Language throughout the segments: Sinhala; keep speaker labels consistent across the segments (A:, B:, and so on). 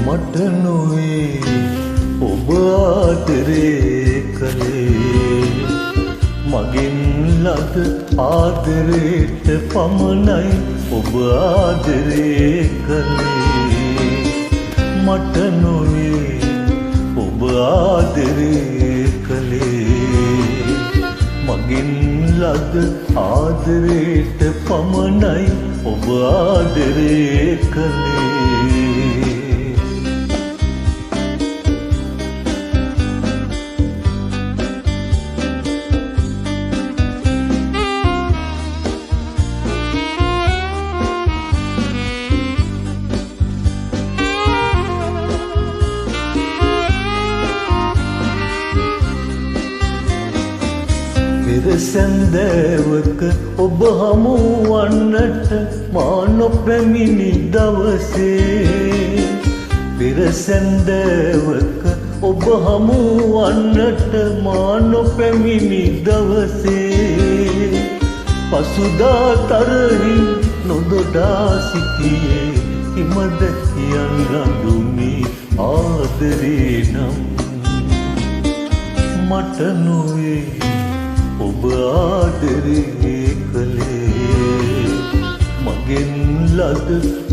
A: මට නොවේ ඔබ ආදරේ කළේ මගෙන් ලද ආදරේට පමණයි ඔබ ආදරේ කළේ මට නොවේ ඔබ ආදරේ කළේ මගෙන් ලද ආදරේට පමණයි ඔබ ආදරේ කළේ සැන්දෑවක ඔබ හමු වන්නට මා නොපැමිණි දවසේ පෙර සැන්දෑවක ඔබ හමු වන්නට මා නොපැමිණි දවසේ පසුදා තරහින් නොදොඩා සිටියේ හිමද කියන් රඳුනි ආදරේ නම් මට නොවේ ඔබ ආදරේ කළේ මගෙන් ලද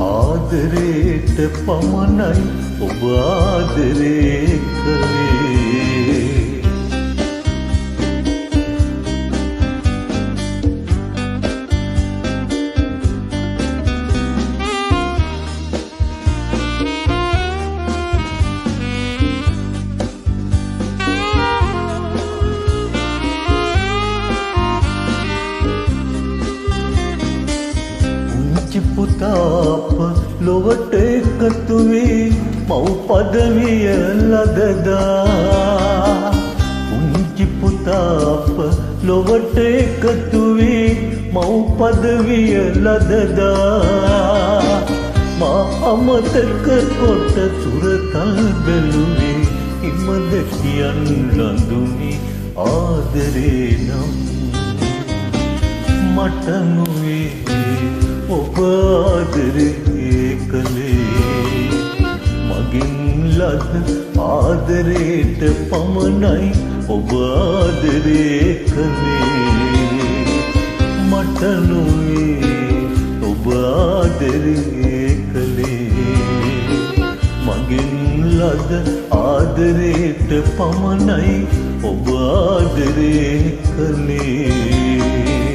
A: ආදරේට පමණයි ඔබ ආදරේ කළේ පුතාප ලොවට එකතු වී මව් පදවිය ලදදා පුංචි පුතාප ලොවට එකතු වී මව් පදවිය ලදදා මා අමතක කොට සුරතල් බැලුවේ හිමද කියන් රඳුනි ආදරේ නම් මට නොවේ ඔබ ආදරේ කළේ මගෙන් ලද ආදරේට පමණයි ඔබ ආදරේ කළේ මට නොවේ ඔබ ආදරේ කළේ මගෙන් ලද ආදරේට පමණයි ඔබ ආදරේ කළේ